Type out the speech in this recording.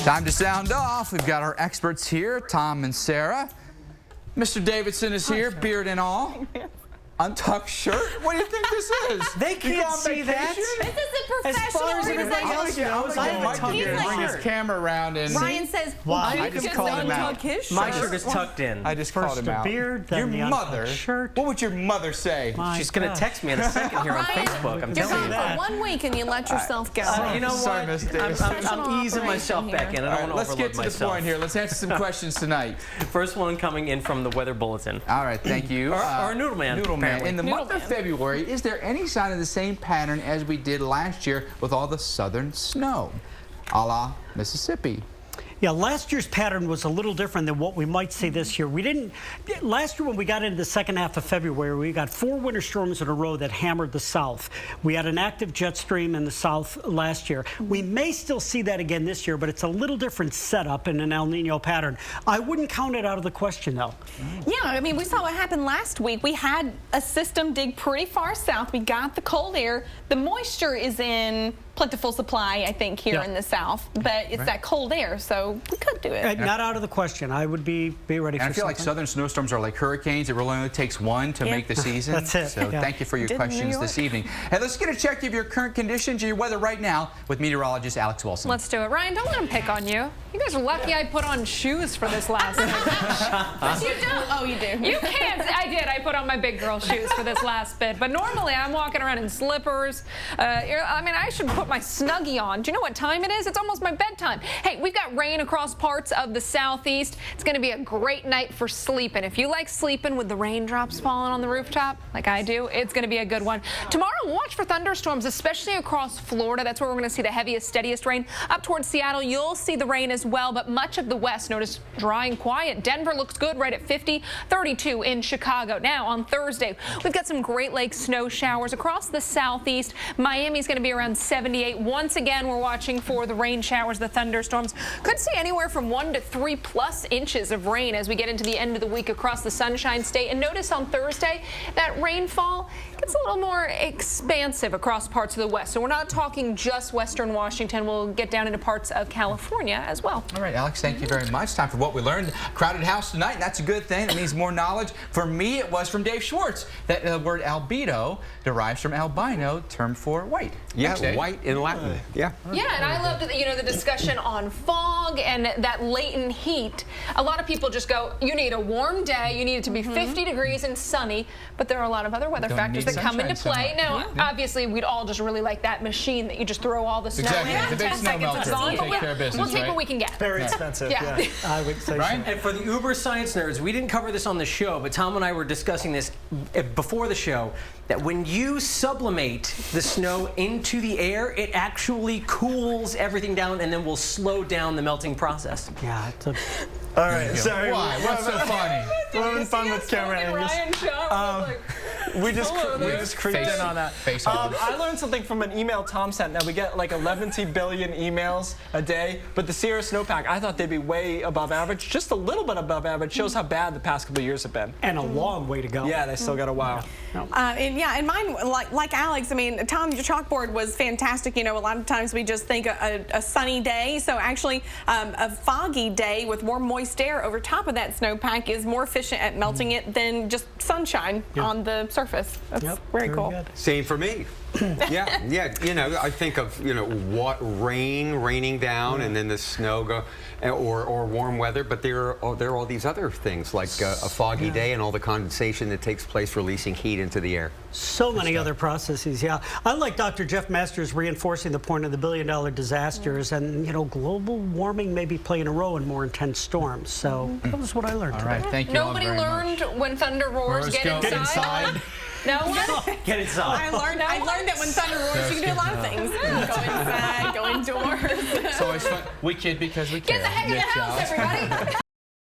Time to sound off. We've got our experts here, Tom and Sarah. Mr. Davidson is here, beard and all. Untucked shirt? What do you think this is? They can't see that. This isn't professional. As far as anybody else knows, I have a tucked in bring his camera around and Ryan says, why? I just called him out. My shirt is tucked in. I just called him out. Beard, then your the mother. shirt. What would your mother say? She's going to text me in a second here on Facebook. I'm you're telling you gone for that. 1 week and you let yourself go. You know Sorry, what? Miss Davis. I'm easing myself back in. I don't want to Let's get to overload the point myself. here. Let's answer some questions tonight. First one coming in from the Weather Bulletin. All right, thank you. Our Noodle Man. Noodle Man. In the month of Man. February, is there any sign of the same pattern as we did last year with all the southern snow, a la Mississippi? Yeah, last year's pattern was a little different than what we might see this year. Last year when we got into the second half of February, we got 4 winter storms in a row that hammered the south. We had an active jet stream in the south last year. We may still see that again this year, but it's a little different setup in an El Nino pattern. I wouldn't count it out of the question, though. Yeah, I mean, we saw what happened last week. We had a system dig pretty far south. We got the cold air. The moisture is in plentiful supply, I think, here in the south, but it's that cold air, so we could do it. Not out of the question. I would be ready for I feel like southern snowstorms are like hurricanes. It really only takes one to make the season. That's it. So thank you for your questions this evening. And let's get a check of your current conditions and your weather right now with meteorologist Alex Wilson. Let's do it. Ryan, don't let him pick on you. You guys are lucky I put on shoes for this last bit. But you don't. Oh, you do. You can't. I did. I put on my big girl shoes for this last bit. But normally I'm walking around in slippers. I mean, I should put my Snuggie on. Do you know what time it is? It's almost my bedtime. Hey, we've got rain across parts of the southeast. It's going to be a great night for sleeping. If you like sleeping with the raindrops falling on the rooftop, like I do, it's going to be a good one. Tomorrow, watch for thunderstorms, especially across Florida. That's where we're going to see the heaviest, steadiest rain. Up towards Seattle, you'll see the rain as well, but much of the west, notice dry and quiet. Denver looks good right at 50, 32 in Chicago. Now, on Thursday, we've got some Great Lakes snow showers across the southeast. Miami's going to be around 78. Once again, we're watching for the rain showers, the thunderstorms. Could see anywhere from 1 to 3+ inches of rain as we get into the end of the week across the Sunshine State. And notice on Thursday, that rainfall gets a little more expansive across parts of the west. So we're not talking just western Washington. We'll get down into parts of California as well. All right, Alex, thank you very much. Time for what we learned. Crowded house tonight, and that's a good thing. It means more knowledge. For me, it was from Dave Schwartz that the word albedo derives from albino, term for white. Yeah, white in Latin. Yeah. Yeah, and I loved the discussion on fog and that latent heat. A lot of people just go, you need a warm day, you need it to be 50 degrees and sunny, but there are a lot of other weather factors that come into play. Now, obviously, we'd all just really like that machine that you just throw all the snow in. Exactly, the big 10 snow seconds melter. is gone, Take but care of business, we'll take right? what we can get. Very expensive, yeah. I would say Ryan? so. And for the uber science nerds, we didn't cover this on the show, but Tom and I were discussing this before the show, that when you sublimate the snow into the air, it actually cools everything down and then will slow down the melting process. Yeah, it's a... All right, sorry. Why? What's so funny? We're having fun with camera angles. Ryan shot, We just creeped in on that. I learned something from an email Tom sent. Now, we get like 11 billion emails a day, but the Sierra snowpack, I thought they'd be way above average. Just a little bit above average. Shows how bad the past couple of years have been. And a long way to go. Yeah, they still got a while. And mine, like Alex, I mean, Tom, your chalkboard was fantastic. You know, a lot of times we just think a sunny day. So actually, a foggy day with warm, moist air over top of that snowpack is more efficient at melting it than just sunshine on the surface. That's very cool. Good. Same for me. yeah. You know, I think of what raining down, and then the snow or warm weather. But there are all these other things like a foggy day and all the condensation that takes place, releasing heat into the air. So many other processes. Yeah, I like Dr. Jeff Masters reinforcing the point of the billion-dollar disasters, and global warming may be playing a role in more intense storms. So that was what I learned. All right, thank you all Nobody very learned much. when thunder roars, get inside. No one? Get inside. I learned that when thunder roars, you can do a lot of things. Go inside, go indoors. It's always fun. We kid because we care. Get the heck in the house, everybody.